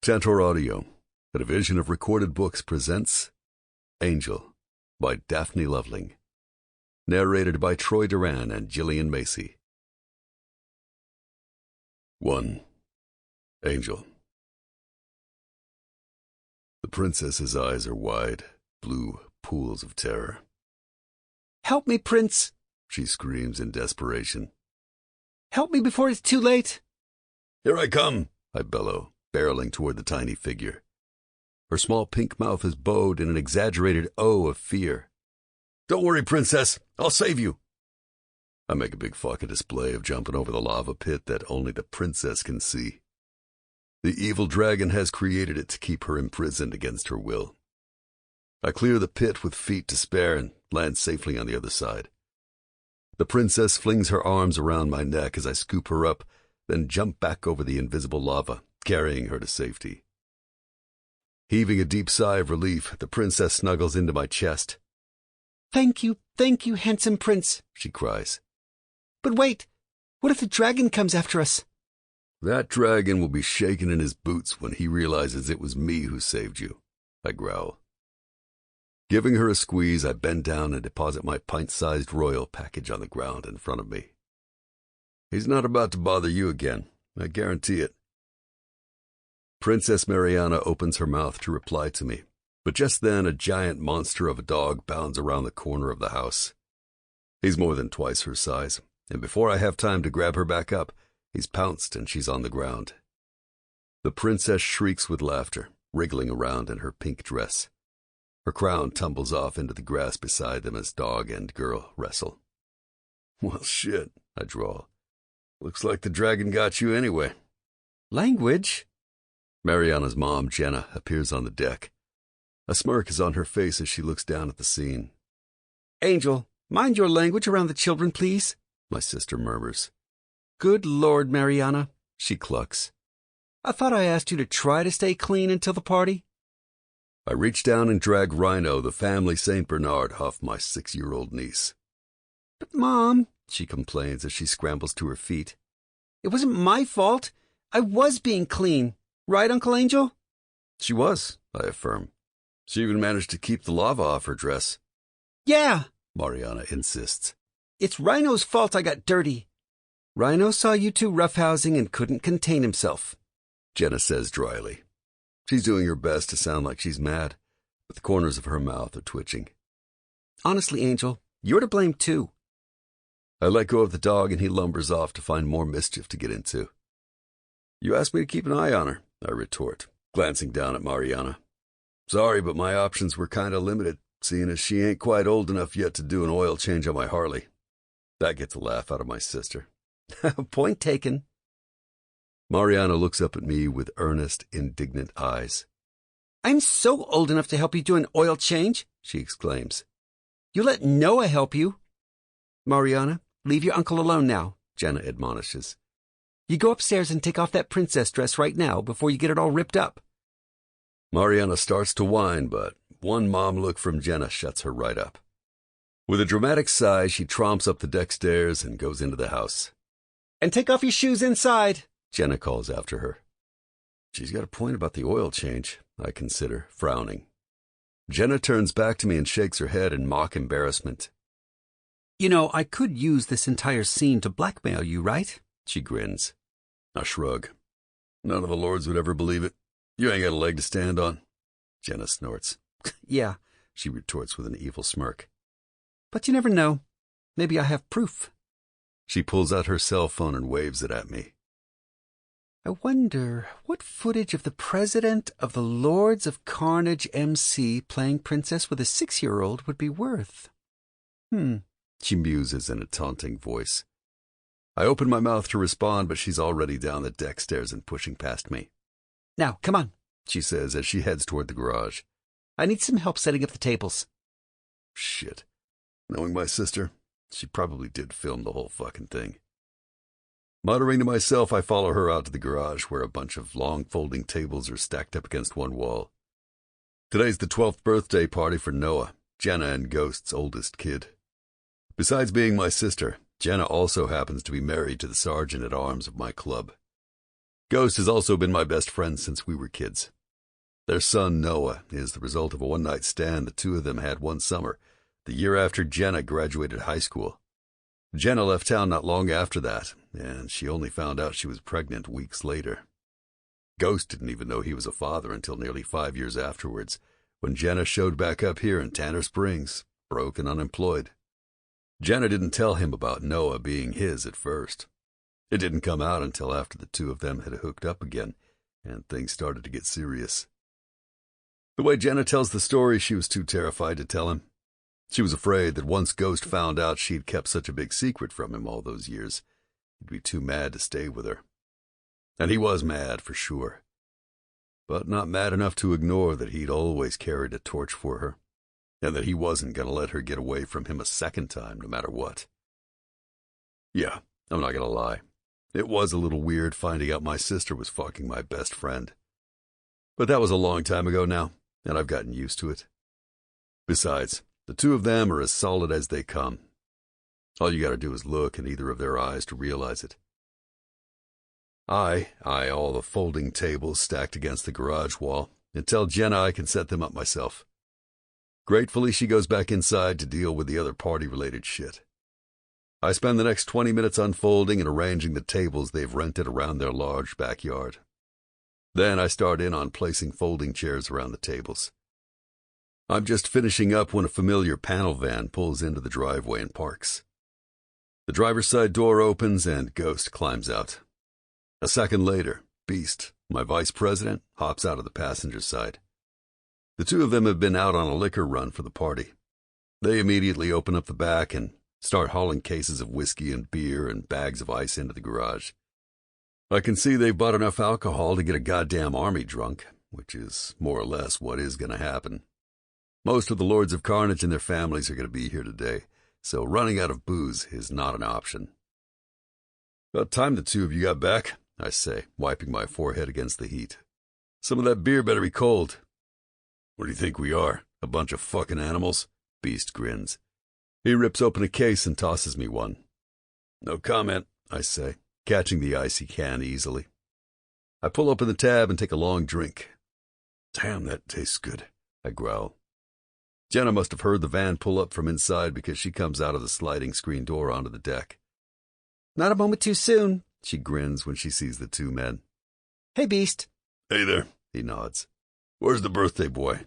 Tantor Audio, a division of Recorded Books, presents Angel by Daphne Loveling. Narrated by Duran and Jillian Macie. 1. Angel. The princess's eyes are wide, blue pools of terror. "Help me, Prince!" she screams in desperation. "Help me before it's too late!" "Here I come!" I bellow, barreling toward the tiny figure. Her small pink mouth is bowed in an exaggerated O of fear. "Don't worry, princess. I'll save you." I make a big fucking display of jumping over the lava pit that only the princess can see. The evil dragon has created it to keep her imprisoned against her will. I clear the pit with feet to spare and land safely on the other side. The princess flings her arms around my neck as I scoop her up, then jump back over the invisible lava, carrying her to safety. Heaving a deep sigh of relief, the princess snuggles into my chest. Thank you, handsome prince," she cries. "But wait, what if the dragon comes after us?" "That dragon will be shaking in his boots when he realizes it was me who saved you," I growl. Giving her a squeeze, I bend down and deposit my pint-sized royal package on the ground in front of me. "He's not about to bother you again, I guarantee it." Princess Mariana opens her mouth to reply to me, but just then a giant monster of a dog bounds around the corner of the house. He's more than twice her size, and before I have time to grab her back up, he's pounced and she's on the ground. The princess shrieks with laughter, wriggling around in her pink dress. Her crown tumbles off into the grass beside them as dog and girl wrestle. "Well, shit," I drawl. "Looks like the dragon got you anyway." "Language?" Mariana's mom, Jenna, appears on the deck. A smirk is on her face as she looks down at the scene. "Angel, mind your language around the children, please," my sister murmurs. "Good Lord, Mariana," she clucks. "I thought I asked you to try to stay clean until the party." I reach down and drag Rhino, the family St. Bernard, off my 6-year-old niece. "But, Mom," she complains as she scrambles to her feet. "It wasn't my fault. I was being clean. Right, Uncle Angel?" She was, I affirm. She even managed to keep the lava off her dress. "Yeah," Mariana insists. "It's Rhino's fault I got dirty. Rhino saw you two roughhousing and couldn't contain himself," Jenna says dryly. She's doing her best to sound like she's mad, but the corners of her mouth are twitching. "Honestly, Angel, you're to blame too." I let go of the dog and he lumbers off to find more mischief to get into. "You asked me to keep an eye on her," I retort, glancing down at Mariana. "Sorry, but my options were kinda limited, seeing as she ain't quite old enough yet to do an oil change on my Harley." That gets a laugh out of my sister. "Point taken." Mariana looks up at me with earnest, indignant eyes. "I'm so old enough to help you do an oil change," she exclaims. "You let Noah help you." "Mariana, leave your uncle alone now," Jenna admonishes. "You go upstairs and take off that princess dress right now before you get it all ripped up." Mariana starts to whine, but one mom look from Jenna shuts her right up. With a dramatic sigh, she tromps up the deck stairs and goes into the house. "And take off your shoes inside," Jenna calls after her. She's got a point about the oil change, I consider, frowning. Jenna turns back to me and shakes her head in mock embarrassment. "You know, I could use this entire scene to blackmail you, right?" She grins. I shrug. "None of the lords would ever believe it. You ain't got a leg to stand on." Jenna snorts. "Yeah," she retorts with an evil smirk. "But you never know. Maybe I have proof." She pulls out her cell phone and waves it at me. "I wonder what footage of the president of the Lords of Carnage MC playing princess with a 6-year-old would be worth." She muses in a taunting voice. I open my mouth to respond, but she's already down the deck stairs and pushing past me. "Now, come on," she says as she heads toward the garage. "I need some help setting up the tables." Shit. Knowing my sister, she probably did film the whole fucking thing. Muttering to myself, I follow her out to the garage where a bunch of long folding tables are stacked up against one wall. Today's the 12th birthday party for Noah, Jenna and Ghost's oldest kid. Besides being my sister, Jenna also happens to be married to the sergeant-at-arms of my club. Ghost has also been my best friend since we were kids. Their son, Noah, is the result of a one-night stand the two of them had one summer, the year after Jenna graduated high school. Jenna left town not long after that, and she only found out she was pregnant weeks later. Ghost didn't even know he was a father until nearly 5 years afterwards, when Jenna showed back up here in Tanner Springs, broke and unemployed. Jenna didn't tell him about Noah being his at first. It didn't come out until after the two of them had hooked up again, and things started to get serious. The way Jenna tells the story, she was too terrified to tell him. She was afraid that once Ghost found out she'd kept such a big secret from him all those years, he'd be too mad to stay with her. And he was mad, for sure. But not mad enough to ignore that he'd always carried a torch for her, and that he wasn't going to let her get away from him a second time, no matter what. Yeah, I'm not going to lie. It was a little weird finding out my sister was fucking my best friend. But that was a long time ago now, and I've gotten used to it. Besides, the two of them are as solid as they come. All you gotta do is look in either of their eyes to realize it. I eye all the folding tables stacked against the garage wall and tell Jenna I can set them up myself. Gratefully, she goes back inside to deal with the other party-related shit. I spend the next 20 minutes unfolding and arranging the tables they've rented around their large backyard. Then I start in on placing folding chairs around the tables. I'm just finishing up when a familiar panel van pulls into the driveway and parks. The driver's side door opens and Ghost climbs out. A second later, Beast, my vice president, hops out of the passenger side. The two of them have been out on a liquor run for the party. They immediately open up the back and start hauling cases of whiskey and beer and bags of ice into the garage. I can see they've bought enough alcohol to get a goddamn army drunk, which is more or less what is going to happen. Most of the Lords of Carnage and their families are going to be here today, so running out of booze is not an option. About time the two of you got back, I say, wiping my forehead against the heat. Some of that beer better be cold. What do you think we are, a bunch of fucking animals? Beast grins. He rips open a case and tosses me one. No comment, I say, catching the icy can easily. I pull open the tab and take a long drink. Damn, that tastes good, I growl. Jenna must have heard the van pull up from inside because she comes out of the sliding screen door onto the deck. Not a moment too soon, she grins when she sees the two men. Hey, Beast. Hey there, he nods. Where's the birthday boy?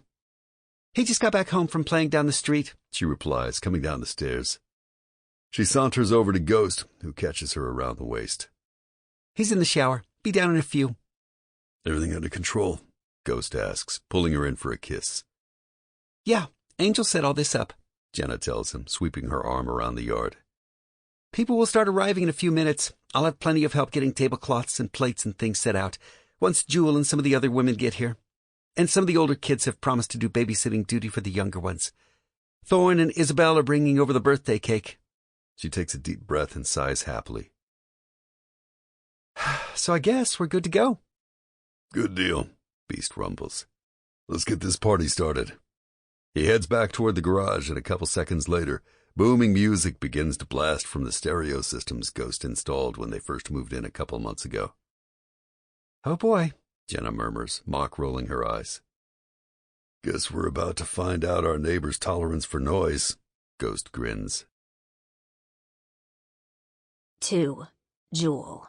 He just got back home from playing down the street, she replies, coming down the stairs. She saunters over to Ghost, who catches her around the waist. He's in the shower. Be down in a few. Everything under control? Ghost asks, pulling her in for a kiss. Yeah, Angel set all this up, Jenna tells him, sweeping her arm around the yard. People will start arriving in a few minutes. I'll have plenty of help getting tablecloths and plates and things set out once Jewel and some of the other women get here. And some of the older kids have promised to do babysitting duty for the younger ones. Thorne and Isabel are bringing over the birthday cake. She takes a deep breath and sighs happily. So I guess we're good to go. Good deal, Beast rumbles. Let's get this party started. He heads back toward the garage, and a couple seconds later, booming music begins to blast from the stereo systems Ghost installed when they first moved in a couple months ago. Oh boy, Jenna murmurs, mock rolling her eyes. Guess we're about to find out our neighbor's tolerance for noise, Ghost grins. 2. Jewel.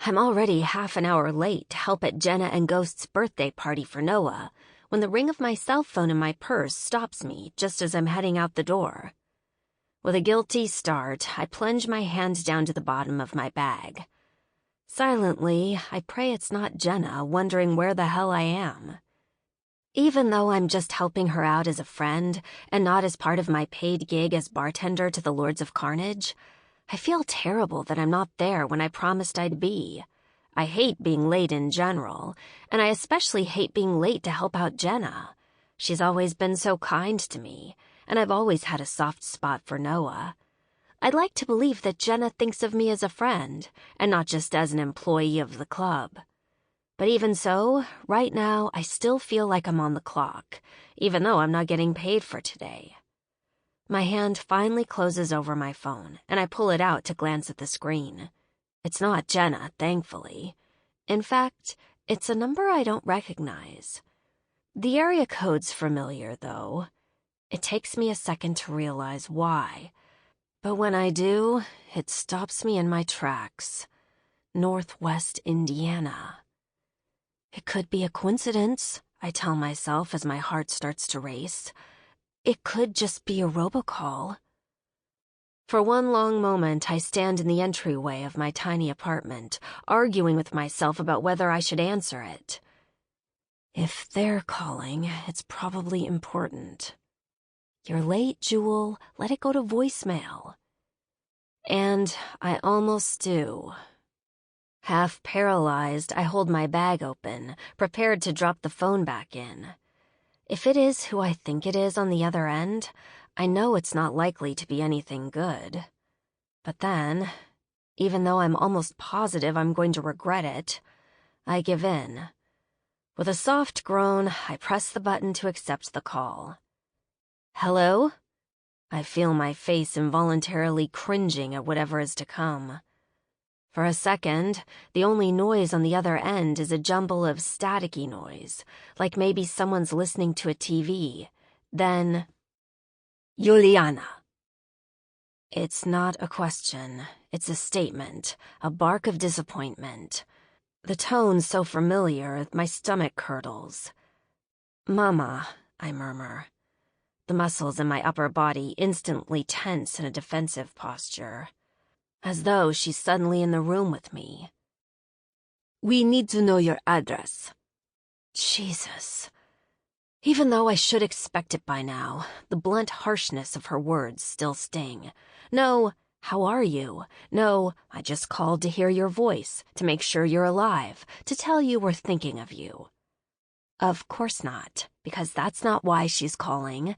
I'm already half an hour late to help at Jenna and Ghost's birthday party for Noah, when the ring of my cell phone in my purse stops me just as I'm heading out the door. With a guilty start, I plunge my hand down to the bottom of my bag. Silently, I pray it's not Jenna wondering where the hell I am. Even though I'm just helping her out as a friend and not as part of my paid gig as bartender to the Lords of Carnage, I feel terrible that I'm not there when I promised I'd be. I hate being late in general, and I especially hate being late to help out Jenna. She's always been so kind to me, and I've always had a soft spot for Noah. I'd like to believe that Jenna thinks of me as a friend, and not just as an employee of the club. But even so, right now I still feel like I'm on the clock, even though I'm not getting paid for today. My hand finally closes over my phone, and I pull it out to glance at the screen. It's not Jenna, thankfully. In fact, it's a number I don't recognize. The area code's familiar, though. It takes me a second to realize why. But when I do, it stops me in my tracks. Northwest Indiana. It could be a coincidence, I tell myself as my heart starts to race. It could just be a robocall. For one long moment, I stand in the entryway of my tiny apartment, arguing with myself about whether I should answer it. If they're calling, it's probably important. You're late, Jewel. Let it go to voicemail. And I almost do. Half paralyzed, I hold my bag open, prepared to drop the phone back in. If it is who I think it is on the other end, I know it's not likely to be anything good. But then, even though I'm almost positive I'm going to regret it, I give in. With a soft groan, I press the button to accept the call. Hello? I feel my face involuntarily cringing at whatever is to come. For a second, the only noise on the other end is a jumble of staticky noise, like maybe someone's listening to a TV. Then, Juliana. It's not a question. It's a statement, a bark of disappointment. The tone's so familiar, my stomach curdles. Mama, I murmur. The muscles in my upper body instantly tense in a defensive posture, as though she's suddenly in the room with me. We need to know your address. Jesus. Even though I should expect it by now, the blunt harshness of her words still sting. No, how are you? No, I just called to hear your voice, to make sure you're alive, to tell you we're thinking of you. Of course not, because that's not why she's calling.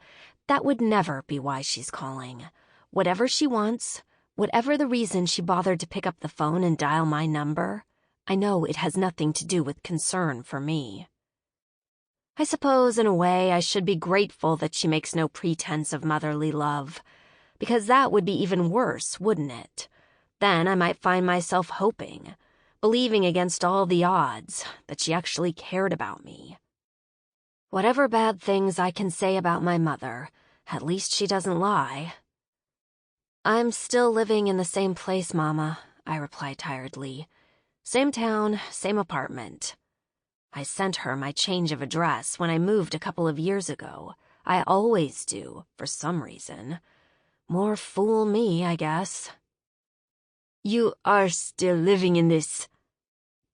That would never be why she's calling. Whatever she wants, whatever the reason she bothered to pick up the phone and dial my number, I know it has nothing to do with concern for me. I suppose, in a way, I should be grateful that she makes no pretense of motherly love, because that would be even worse, wouldn't it? Then I might find myself hoping, believing against all the odds, that she actually cared about me. Whatever bad things I can say about my mother, at least she doesn't lie. I'm still living in the same place, Mama, I reply tiredly. Same town, same apartment. I sent her my change of address when I moved a couple of years ago. I always do, for some reason. More fool me, I guess. You are still living in this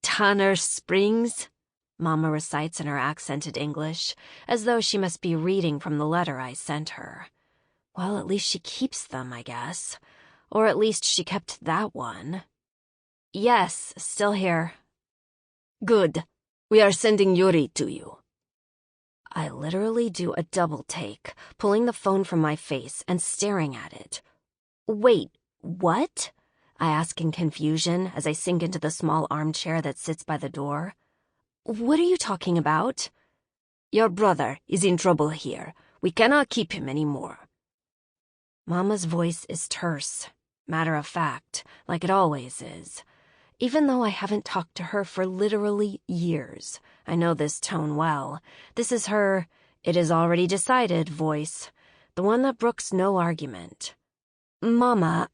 Tanner Springs? Mama recites in her accented English, as though she must be reading from the letter I sent her. Well, at least she keeps them, I guess. Or at least she kept that one. Yes, still here. Good. We are sending Yuri to you. I literally do a double take, pulling the phone from my face and staring at it. Wait, what? I ask in confusion as I sink into the small armchair that sits by the door. What are you talking about? Your brother is in trouble here. We cannot keep him anymore. Mama's voice is terse, matter of fact, like it always is. Even though I haven't talked to her for literally years, I know this tone well. This is her, it is already decided voice, the one that brooks no argument. Mama,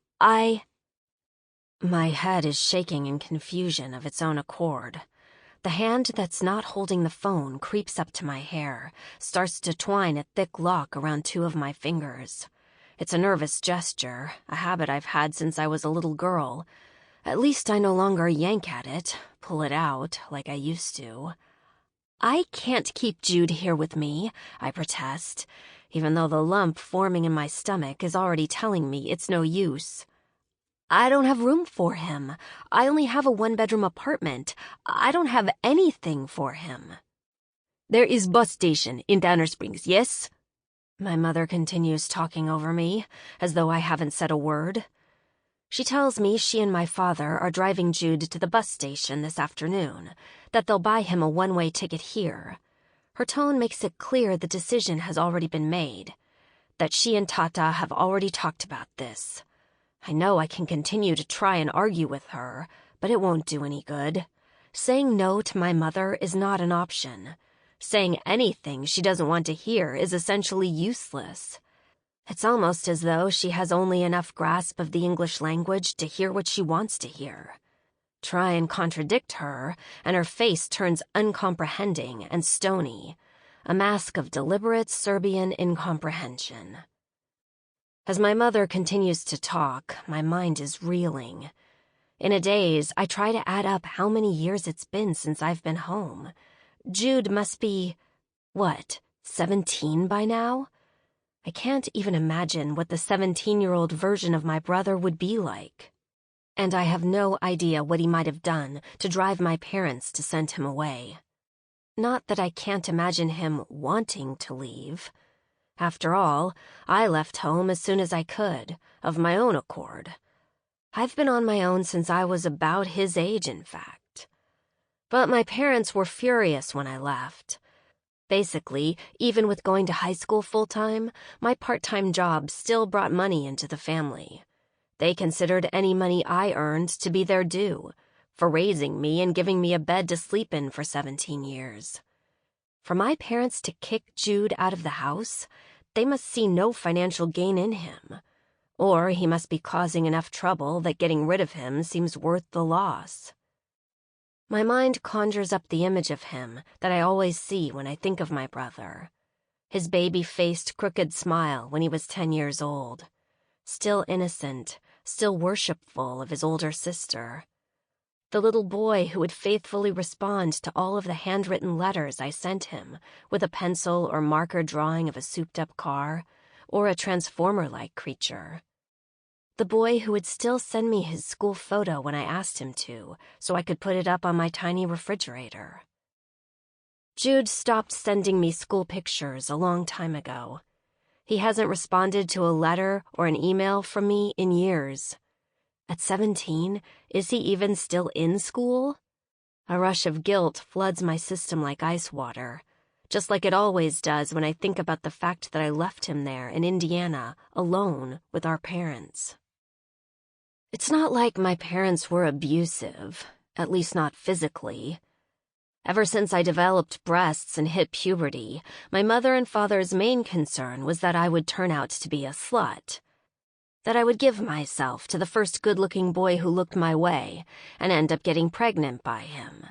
My head is shaking in confusion of its own accord. The hand that's not holding the phone creeps up to my hair, starts to twine a thick lock around two of my fingers. It's a nervous gesture, a habit I've had since I was a little girl. At least I no longer yank at it, pull it out, like I used to. I can't keep Jude here with me, I protest, even though the lump forming in my stomach is already telling me it's no use. I don't have room for him. I only have a one-bedroom apartment. I don't have anything for him. There is bus station in Tanner Springs, yes? My mother continues talking over me, as though I haven't said a word. She tells me she and my father are driving Jude to the bus station this afternoon, that they'll buy him a one-way ticket here. Her tone makes it clear the decision has already been made, that she and Tata have already talked about this. I know I can continue to try and argue with her, but it won't do any good. Saying no to my mother is not an option. Saying anything she doesn't want to hear is essentially useless. It's almost as though she has only enough grasp of the English language to hear what she wants to hear. Try and contradict her, and her face turns uncomprehending and stony, a mask of deliberate Serbian incomprehension. As my mother continues to talk, my mind is reeling. In a daze, I try to add up how many years it's been since I've been home. Jude must be, 17 by now? I can't even imagine what the 17-year-old version of my brother would be like. And I have no idea what he might have done to drive my parents to send him away. Not that I can't imagine him wanting to leave. After all, I left home as soon as I could, of my own accord. I've been on my own since I was about his age, in fact. But my parents were furious when I left. Basically, even with going to high school full-time, my part-time job still brought money into the family. They considered any money I earned to be their due, for raising me and giving me a bed to sleep in for 17 years. For my parents to kick Jude out of the house, they must see no financial gain in him. Or he must be causing enough trouble that getting rid of him seems worth the loss. My mind conjures up the image of him that I always see when I think of my brother. His baby-faced, crooked smile when he was 10 years old. Still innocent, still worshipful of his older sister. The little boy who would faithfully respond to all of the handwritten letters I sent him with a pencil or marker drawing of a souped-up car or a transformer-like creature. The boy who would still send me his school photo when I asked him to, so I could put it up on my tiny refrigerator. Jude stopped sending me school pictures a long time ago. He hasn't responded to a letter or an email from me in years. At 17, is he even still in school? A rush of guilt floods my system like ice water, just like it always does when I think about the fact that I left him there in Indiana, alone with our parents. It's not like my parents were abusive, at least not physically. Ever since I developed breasts and hit puberty, my mother and father's main concern was that I would turn out to be a slut. That I would give myself to the first good-looking boy who looked my way and end up getting pregnant by him.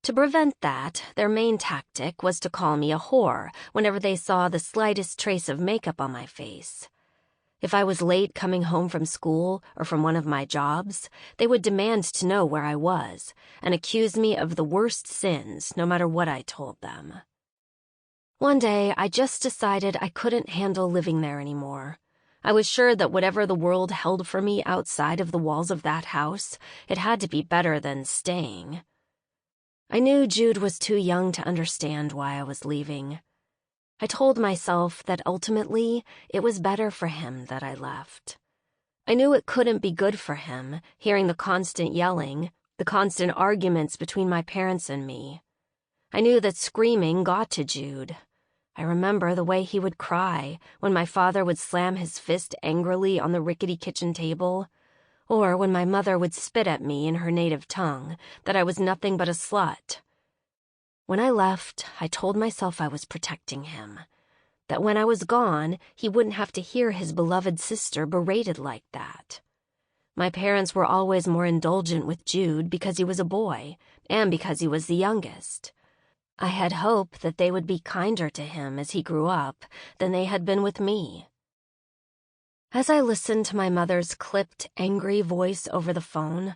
To prevent that, their main tactic was to call me a whore whenever they saw the slightest trace of makeup on my face. If I was late coming home from school or from one of my jobs, they would demand to know where I was and accuse me of the worst sins, no matter what I told them. One day, I just decided I couldn't handle living there anymore. I was sure that whatever the world held for me outside of the walls of that house, it had to be better than staying. I knew Jude was too young to understand why I was leaving. I told myself that ultimately it was better for him that I left. I knew it couldn't be good for him, hearing the constant yelling, the constant arguments between my parents and me. I knew that screaming got to Jude. I remember the way he would cry when my father would slam his fist angrily on the rickety kitchen table, or when my mother would spit at me in her native tongue that I was nothing but a slut. When I left, I told myself I was protecting him, that when I was gone, he wouldn't have to hear his beloved sister berated like that. My parents were always more indulgent with Jude because he was a boy, and because he was the youngest. I had hoped that they would be kinder to him as he grew up than they had been with me. As I listened to my mother's clipped, angry voice over the phone,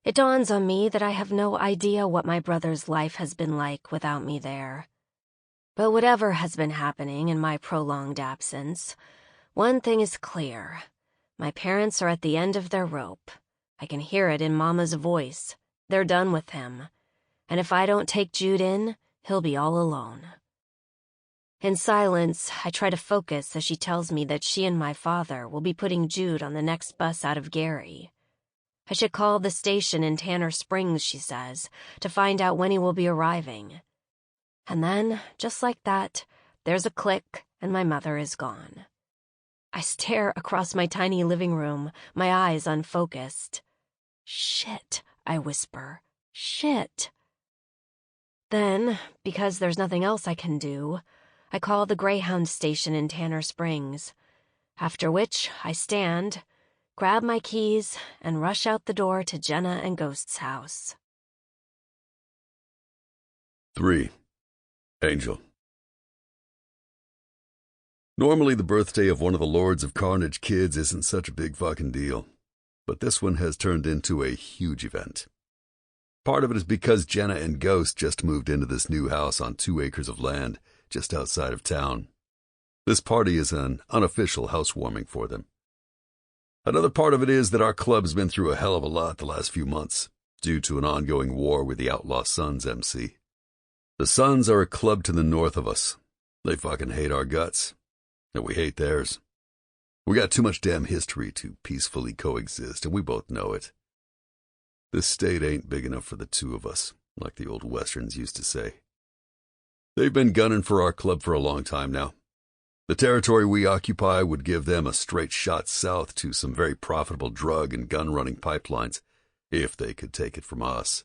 it dawns on me that I have no idea what my brother's life has been like without me there. But whatever has been happening in my prolonged absence, one thing is clear. My parents are at the end of their rope. I can hear it in Mama's voice. They're done with him. And if I don't take Jude in, he'll be all alone. In silence, I try to focus as she tells me that she and my father will be putting Jude on the next bus out of Gary. I should call the station in Tanner Springs, she says, to find out when he will be arriving. And then, just like that, there's a click and my mother is gone. I stare across my tiny living room, my eyes unfocused. Shit, I whisper. Shit. Then, because there's nothing else I can do, I call the Greyhound station in Tanner Springs, after which I stand, grab my keys, and rush out the door to Jenna and Ghost's house. 3. Angel. Normally, the birthday of one of the Lords of Carnage kids isn't such a big fucking deal, but this one has turned into a huge event. Part of it is because Jenna and Ghost just moved into this new house on 2 acres of land just outside of town. This party is an unofficial housewarming for them. Another part of it is that our club's been through a hell of a lot the last few months, due to an ongoing war with the Outlaw Sons MC. The Sons are a club to the north of us. They fucking hate our guts, and we hate theirs. We got too much damn history to peacefully coexist, and we both know it. This state ain't big enough for the two of us, like the old westerns used to say. They've been gunning for our club for a long time now. The territory we occupy would give them a straight shot south to some very profitable drug and gun-running pipelines, if they could take it from us.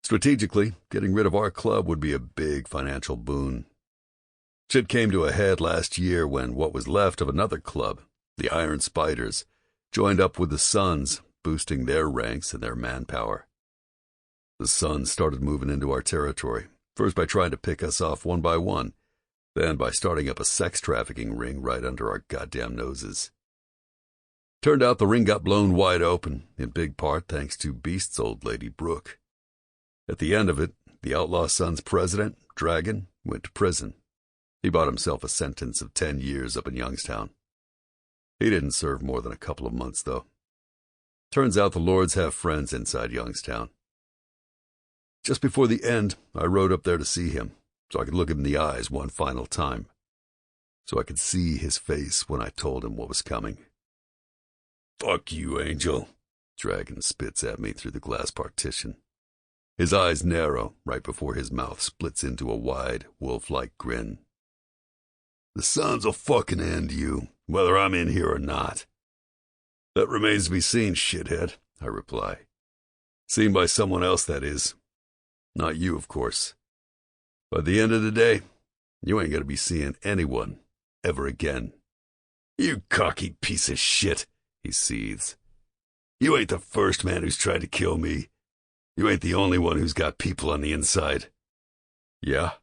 Strategically, getting rid of our club would be a big financial boon. Shit came to a head last year when what was left of another club, the Iron Spiders, joined up with the Sons, boosting their ranks and their manpower. The Sons started moving into our territory, first by trying to pick us off one by one, then by starting up a sex trafficking ring right under our goddamn noses. Turned out the ring got blown wide open, in big part thanks to Beast's old lady, Brooke. At the end of it, the Outlaw Sons president, Dragon, went to prison. He bought himself a sentence of 10 years up in Youngstown. He didn't serve more than a couple of months, though. Turns out the Lords have friends inside Youngstown. Just before the end, I rode up there to see him, so I could look him in the eyes one final time. So I could see his face when I told him what was coming. "Fuck you, Angel," Dragon spits at me through the glass partition. His eyes narrow right before his mouth splits into a wide, wolf-like grin. "The Sons will fucking end you, whether I'm in here or not." "That remains to be seen, shithead," I reply. "Seen by someone else, that is. Not you, of course. By the end of the day, you ain't gonna be seeing anyone ever again." "You cocky piece of shit," he seethes. "You ain't the first man who's tried to kill me. You ain't the only one who's got people on the inside." "Yeah,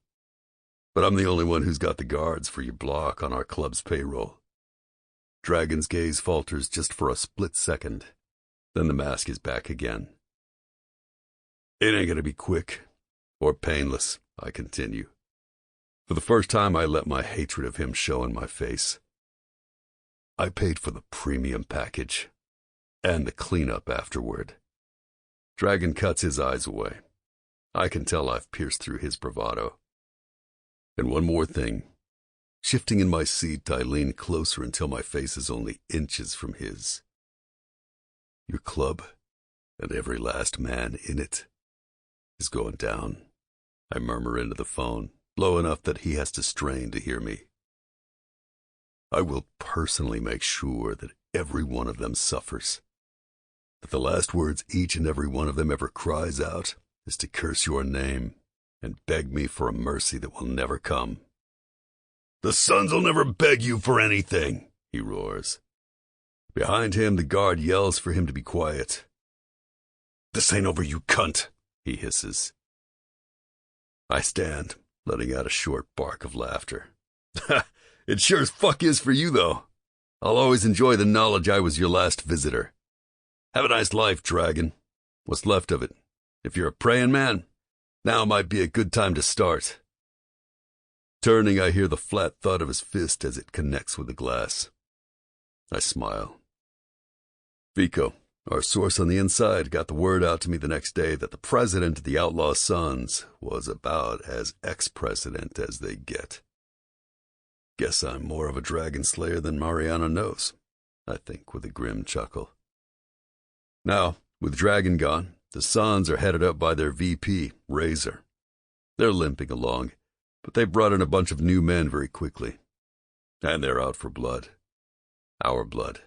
but I'm the only one who's got the guards for your block on our club's payroll." Dragon's gaze falters just for a split second. Then the mask is back again. "It ain't gonna be quick or painless," I continue. For the first time, I let my hatred of him show in my face. "I paid for the premium package and the cleanup afterward." Dragon cuts his eyes away. I can tell I've pierced through his bravado. "And one more thing." Shifting in my seat, I lean closer until my face is only inches from his. "Your club, and every last man in it, is going down," I murmur into the phone, low enough that he has to strain to hear me. "I will personally make sure that every one of them suffers. That the last words each and every one of them ever cries out is to curse your name and beg me for a mercy that will never come." "The Sons will never beg you for anything," he roars. Behind him, the guard yells for him to be quiet. "This ain't over, you cunt," he hisses. I stand, letting out a short bark of laughter. "It sure as fuck is for you, though. I'll always enjoy the knowledge I was your last visitor. Have a nice life, Dragon. What's left of it. If you're a praying man, now might be a good time to start." Turning, I hear the flat thud of his fist as it connects with the glass. I smile. Vico, our source on the inside, got the word out to me the next day that the president of the Outlaw Sons was about as ex-president as they get. Guess I'm more of a dragon slayer than Mariana knows, I think with a grim chuckle. Now, with Dragon gone, the Sons are headed up by their VP, Razor. They're limping along, but they brought in a bunch of new men very quickly. And they're out for blood. Our blood.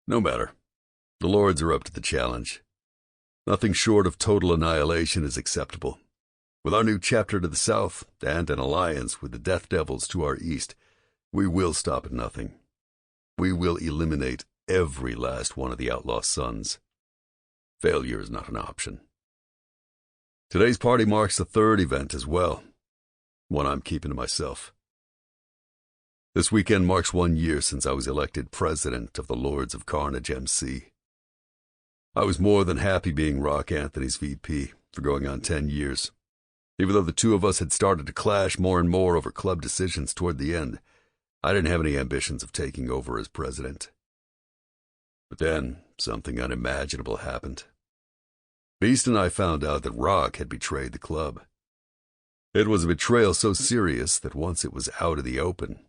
No matter. The Lords are up to the challenge. Nothing short of total annihilation is acceptable. With our new chapter to the south and an alliance with the Death Devils to our east, we will stop at nothing. We will eliminate every last one of the outlaw sons. Failure is not an option. Today's party marks the third event as well, one I'm keeping to myself. This weekend marks 1 year since I was elected president of the Lords of Carnage MC. I was more than happy being Rock Anthony's VP for going on 10 years. Even though the two of us had started to clash more and more over club decisions toward the end, I didn't have any ambitions of taking over as president. But then, something unimaginable happened. Beast and I found out that Rock had betrayed the club. It was a betrayal so serious that once it was out of the open,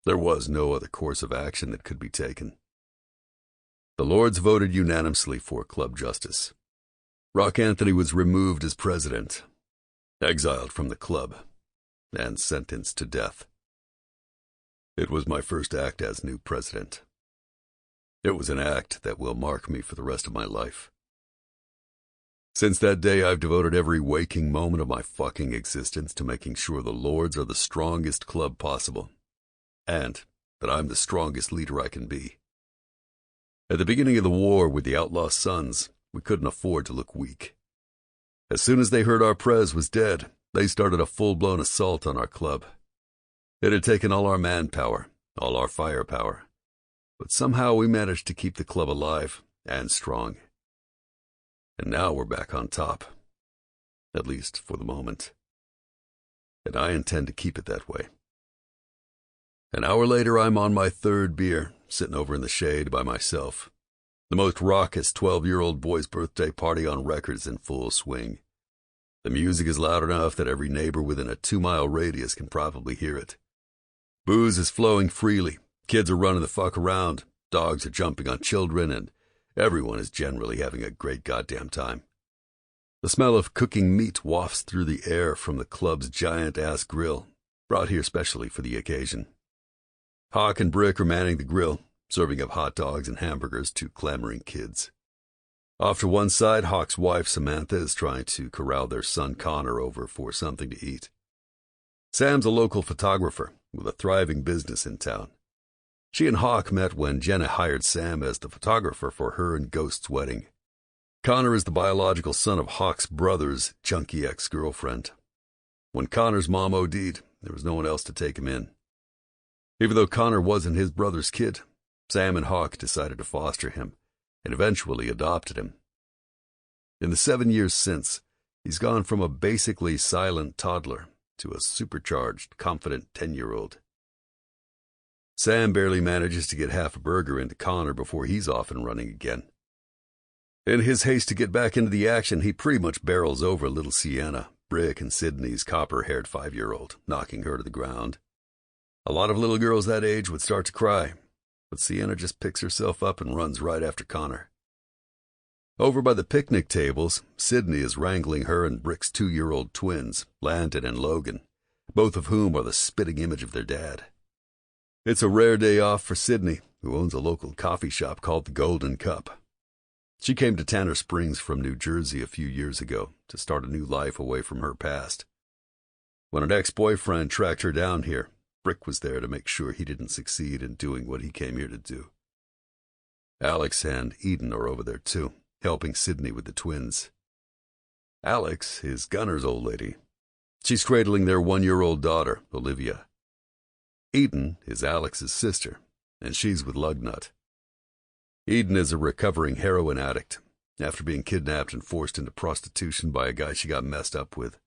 there was no other course of action that could be taken. The Lords voted unanimously for club justice. Rock Anthony was removed as president, exiled from the club, and sentenced to death. It was my first act as new president. It was an act that will mark me for the rest of my life. Since that day, I've devoted every waking moment of my fucking existence to making sure the Lords are the strongest club possible, and that I'm the strongest leader I can be. At the beginning of the war with the outlaw sons, we couldn't afford to look weak. As soon as they heard our prez was dead, they started a full-blown assault on our club. It had taken all our manpower, all our firepower, but somehow we managed to keep the club alive and strong. And now we're back on top, at least for the moment. And I intend to keep it that way. An hour later, I'm on my third beer, sitting over in the shade by myself. The most raucous 12-year-old boy's birthday party on record is in full swing. The music is loud enough that every neighbor within a 2-mile radius can probably hear it. Booze is flowing freely, kids are running the fuck around, dogs are jumping on children, and everyone is generally having a great goddamn time. The smell of cooking meat wafts through the air from the club's giant-ass grill, brought here specially for the occasion. Hawk and Brick are manning the grill, serving up hot dogs and hamburgers to clamoring kids. Off to one side, Hawk's wife, Samantha, is trying to corral their son Connor over for something to eat. Sam's a local photographer with a thriving business in town. She and Hawk met when Jenna hired Sam as the photographer for her and Ghost's wedding. Connor is the biological son of Hawk's brother's chunky ex-girlfriend. When Connor's mom OD'd, there was no one else to take him in. Even though Connor wasn't his brother's kid, Sam and Hawk decided to foster him and eventually adopted him. In the 7 years since, he's gone from a basically silent toddler to a supercharged, confident 10-year-old. Sam barely manages to get half a burger into Connor before he's off and running again. In his haste to get back into the action, he pretty much barrels over little Sienna, Brick and Sydney's copper-haired 5-year-old, knocking her to the ground. A lot of little girls that age would start to cry, but Sienna just picks herself up and runs right after Connor. Over by the picnic tables, Sydney is wrangling her and Brick's 2-year-old twins, Landon and Logan, both of whom are the spitting image of their dad. It's a rare day off for Sydney, who owns a local coffee shop called the Golden Cup. She came to Tanner Springs from New Jersey a few years ago to start a new life away from her past. When an ex-boyfriend tracked her down here, Brick was there to make sure he didn't succeed in doing what he came here to do. Alex and Eden are over there too, helping Sydney with the twins. Alex is Gunner's old lady. She's cradling their 1-year-old daughter, Olivia. Eden is Alex's sister, and she's with Lugnut. Eden is a recovering heroin addict, after being kidnapped and forced into prostitution by a guy she got messed up with.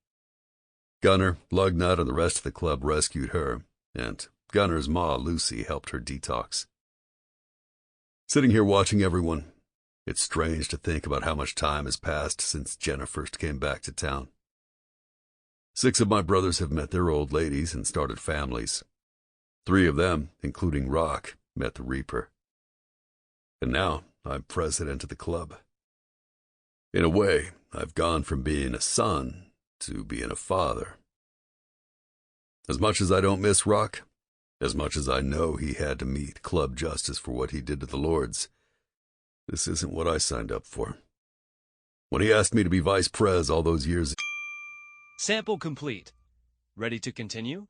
Gunner, Lugnut, and the rest of the club rescued her, and Gunner's ma, Lucy, helped her detox. Sitting here watching everyone, it's strange to think about how much time has passed since Jenna first came back to town. 6 of my brothers have met their old ladies and started families. 3 of them, including Rock, met the Reaper. And now I'm president of the club. In a way, I've gone from being a son to being a father. As much as I don't miss Rock, as much as I know he had to meet club justice for what he did to the Lords, This isn't what I signed up for. When he asked me to be vice pres all those years... Sample complete. Ready to continue?